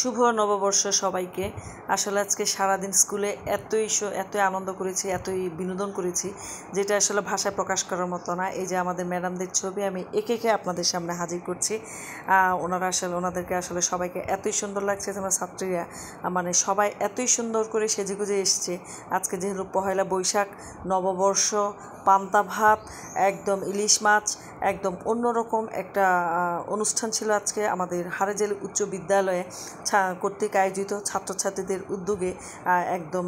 শুভ নববর্ষ সবাইকে। আসলে আজকে সারাদিন স্কুলে এতই আনন্দ করেছি, এতই বিনোদন করেছি, যেটা আসলে ভাষায় প্রকাশ করার মতো না। এই যে আমাদের ম্যাডামদের ছবি আমি একে আপনাদের সামনে হাজির করছি। ওনাদেরকে আসলে সবাইকে এতই সুন্দর লাগছে। তোমরা ছাত্রীরা মানে সবাই এতই সুন্দর করে সেজেগুজে এসছে। আজকে যেহেতু পহেলা বৈশাখ, নববর্ষ, পান্তা ভাত, একদম ইলিশ মাছ, একদম অন্যরকম একটা অনুষ্ঠান ছিল আজকে আমাদের হারেজেল উচ্চ বিদ্যালয়ে কর্তৃক আয়োজিত ছাত্রছাত্রীদের উদ্যোগে। একদম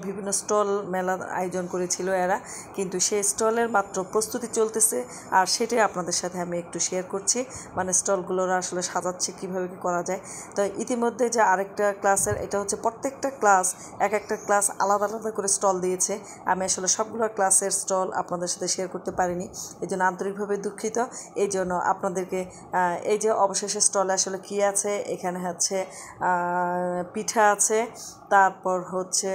বিভিন্ন স্টল মেলার আয়োজন করেছিল এরা, কিন্তু সেই স্টলের মাত্র প্রস্তুতি চলতেছে, আর সেটাই আপনাদের সাথে আমি একটু শেয়ার করছি। মানে স্টলগুলোরা আসলে সাজাচ্ছে কীভাবে কী করা যায়। তো ইতিমধ্যে যে আরেকটা ক্লাসের, এটা হচ্ছে প্রত্যেকটা ক্লাস একটা ক্লাস আলাদা আলাদা করে স্টল দিয়েছে। আমি আসলে সবগুলো ক্লাসের স্টল আপনাদের সাথে শেয়ার করতে পারিনি, এই জন্য আন্তরিকভাবে দুঃখিত। এই জন্য আপনাদেরকে এই যে অবশেষে স্টলে আসলে কী আছে, এখানে হচ্ছে পিঠা আছে, তারপর হচ্ছে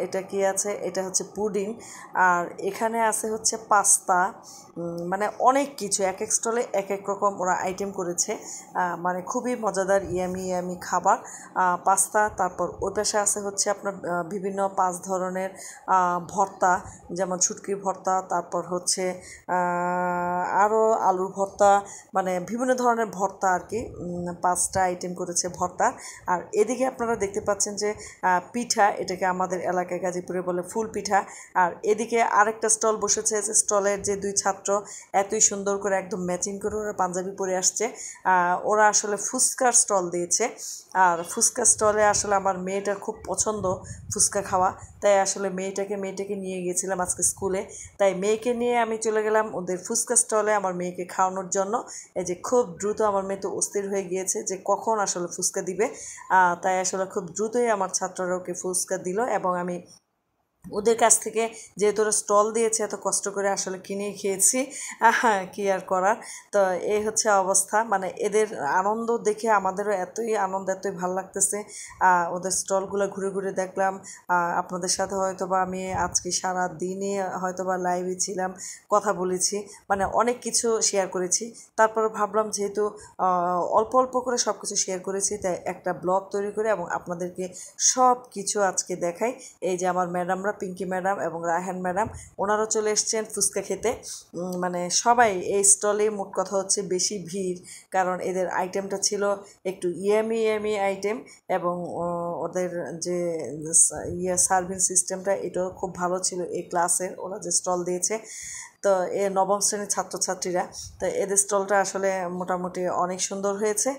এটা কি আছে, এটা হচ্ছে পুডিং, আর এখানে আছে হচ্ছে পাস্তা। মানে অনেক কিছু, এক এক স্টলে এক এক রকম ওরা আইটেম করেছে। মানে খুবই মজাদার ইয়ামি খাবার পাস্তা। তারপর ওই পাশে আছে হচ্ছে আপনার বিভিন্ন 5 ধরনের ভর্তা, যেমন শুটকির ভর্তা, তারপর হচ্ছে আরও আলুর ভর্তা, মানে বিভিন্ন ধরনের ভর্তা আর কি। 5টা আইটেম করেছে ভর্তা। আর এদিকে আপনারা দেখতে পাচ্ছেন যে পিঠা, এটাকে আমাদের এলাকায় গাজীপুরে বলে ফুল পিঠা। আর এদিকে আরেকটা স্টল বসেছে, যে স্টলের যে 2 ছাত্র এতই সুন্দর করে একদম ম্যাচিং করে ওরা পাঞ্জাবি পরে আসছে। ওরা আসলে ফুচকার স্টল দিয়েছে। আর ফুচকা স্টলে আসলে আমার মেয়েটার খুব পছন্দ ফুচকা খাওয়া, তাই আসলে মেয়েটাকে নিয়ে গিয়েছিলাম আজকে স্কুলে। তাই মেয়েকে নিয়ে আমি চলে গেলাম ওদের ফুচকা স্টলে আমার মেয়েকে খাওয়ানোর জন্য। এই যে খুব দ্রুত আমার মেয়ে তো অস্থির হয়ে গিয়েছে যে কখন আসলে ফুচকা দিবে। তাই আসলে খুব দ্রুতই আমার ছাত্ররা ওকে ফুচকা দিল, এবং আমি ওদের কাছ থেকে যেহেতু ওরা স্টল দিয়েছে এত কষ্ট করে আসলে কিনে খেয়েছি, কি আর করার। তো এই হচ্ছে অবস্থা। মানে এদের আনন্দ দেখে আমাদেরও এতই আনন্দ, এতই ভালো লাগতেছে। ওদের স্টলগুলো ঘুরে ঘুরে দেখলাম। আপনাদের সাথে হয়তোবা আমি আজকে সারা দিনে হয়তোবা লাইভে ছিলাম, কথা বলেছি, মানে অনেক কিছু শেয়ার করেছি। তারপরে ভাবলাম যেহেতু অল্প অল্প করে সব কিছু শেয়ার করেছি, তাই একটা ব্লগ তৈরি করে এবং আপনাদেরকে সব কিছু আজকে দেখাই। এই যে আমার ম্যাডামরা, পিঙ্কি ম্যাডাম এবং রায়হান ম্যাডাম, ওনারাও চলে এসছেন ফুচকা খেতে। মানে সবাই এই স্টলে, মোট কথা হচ্ছে বেশি ভিড়, কারণ এদের আইটেমটা ছিল একটু ইয়ামি আইটেম, এবং ওদের যে সার্ভিং সিস্টেমটা এটাও খুব ভালো ছিল এই ক্লাসের, ওরা যে স্টল দিয়েছে। তো নবম শ্রেণীর ছাত্রছাত্রীরা, তো এদের স্টলটা আসলে মোটামুটি অনেক সুন্দর হয়েছে।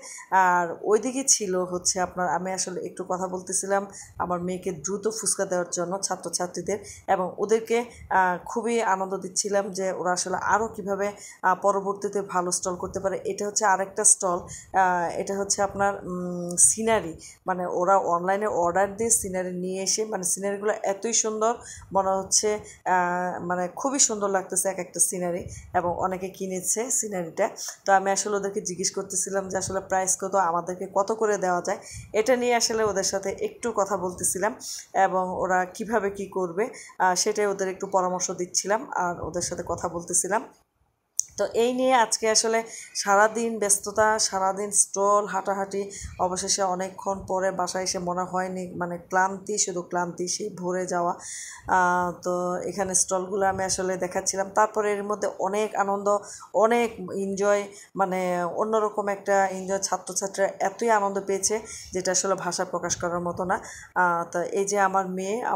আর ওইদিকে ছিল হচ্ছে আপনার, আমি আসলে একটু কথা বলতেছিলাম আমার মেয়েকে দ্রুত ফুচকা দেওয়ার জন্য ছাত্রছাত্রীদের, এবং ওদেরকে খুবই আনন্দ দিচ্ছিলাম যে ওরা আসলে আরও কীভাবে পরবর্তীতে ভালো স্টল করতে পারে। এটা হচ্ছে আরেকটা স্টল, এটা হচ্ছে আপনার সিনারি, মানে ওরা অনলাইনে অর্ডার দিয়ে সিনারি নিয়ে এসে, মানে সিনারিগুলো এতই সুন্দর মনে হচ্ছে, মানে খুবই সুন্দর লাগতেছে এক একটা সিনারি, এবং অনেকে কিনেছে সিনারিটা। তো আমি আসলে ওদেরকে জিজ্ঞেস করতেছিলাম যে আসলে প্রাইস কত, আমাদেরকে কত করে দেওয়া যায়, এটা নিয়ে আসলে ওদের সাথে একটু কথা বলতেছিলাম, এবং ওরা কিভাবে কি করবে সেটাই ওদের একটু পরামর্শ দিচ্ছিলাম আর ওদের সাথে কথা বলতেছিলাম। তো এই নিয়ে আজকে আসলে সারাদিন ব্যস্ততা, সারাদিন স্টল হাঁটাহাঁটি, অবশেষে অনেকক্ষণ পরে বাসায় এসে মনে হয়নি, মানে ক্লান্তি, শুধু ক্লান্তি, সেই ভরে যাওয়া। তো এখানে স্টলগুলো আমি আসলে দেখাচ্ছিলাম। তারপরে এর মধ্যে অনেক আনন্দ, অনেক এনজয়, মানে অন্যরকম একটা এনজয়। ছাত্রছাত্রীরা এতই আনন্দ পেয়েছে যেটা আসলে ভাষা প্রকাশ করার মতো না। তো এই যে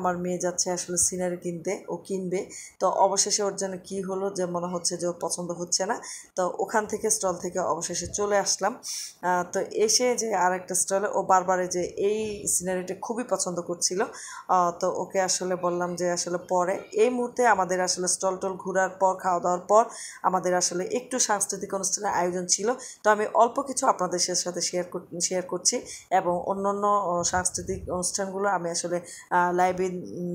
আমার মেয়ে যাচ্ছে আসলে সিনারি কিনতে, ও কিনবে। তো অবশেষে ওর জন্য কী হলো যে মনে হচ্ছে যে ওর পছন্দ হচ্ছে না, তো ওখান থেকে স্টল থেকে অবশেষে চলে আসলাম। তো এসে যে আরেকটা স্টলে ও বারবার যে এই সিনারিটা খুবই পছন্দ করছিল। তো ওকে আসলে বললাম যে আসলে পরে, এই মুহূর্তে আমাদের আসলে স্টল ঘোরার পর, খাওয়া দাওয়ার পর আমাদের আসলে একটু সাংস্কৃতিক অনুষ্ঠানের আয়োজন ছিল। তো আমি অল্প কিছু আপনাদের সাথে শেয়ার করছি, এবং অন্যান্য সাংস্কৃতিক অনুষ্ঠানগুলো আমি আসলে লাইভে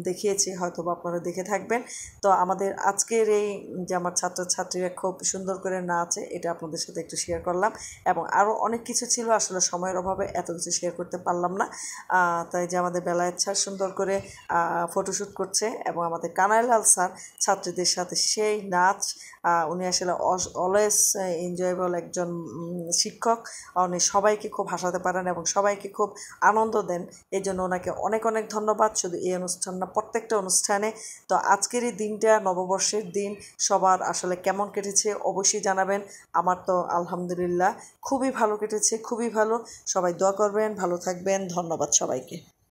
দেখিয়েছি, হয়তো বা আপনারা দেখে থাকবেন। তো আমাদের আজকের এই যে আমার ছাত্রছাত্রীরা খুব সুন্দর করে নাচে, এটা আপনাদের সাথে একটু শেয়ার করলাম। এবং আরও অনেক কিছু ছিল, আসলে সময়ের অভাবে এত কিছু শেয়ার করতে পারলাম না। তাই যে আমাদের বেলায়েত স্যার সুন্দর করে ফটোশ্যুট করছে, এবং আমাদের কানাইলাল স্যার ছাত্রীদের সাথে সেই নাচ, উনি আসলে অলওয়েজ এনজয়েবল একজন শিক্ষক। উনি সবাইকে খুব হাসাতে পারেন এবং সবাইকে খুব আনন্দ দেন। এই জন্য ওনাকে অনেক অনেক ধন্যবাদ, শুধু এই অনুষ্ঠান না, প্রত্যেকটা অনুষ্ঠানে। তো আজকের এই দিনটা, নববর্ষের দিন, সবার আসলে কেমন কেটেছে অবশ্যই জানাবেন। আমার তো আলহামদুলিল্লাহ খুবই ভালো কেটেছে, খুবই ভালো। সবাই দোয়া করবেন, ভালো থাকবেন। ধন্যবাদ সবাইকে।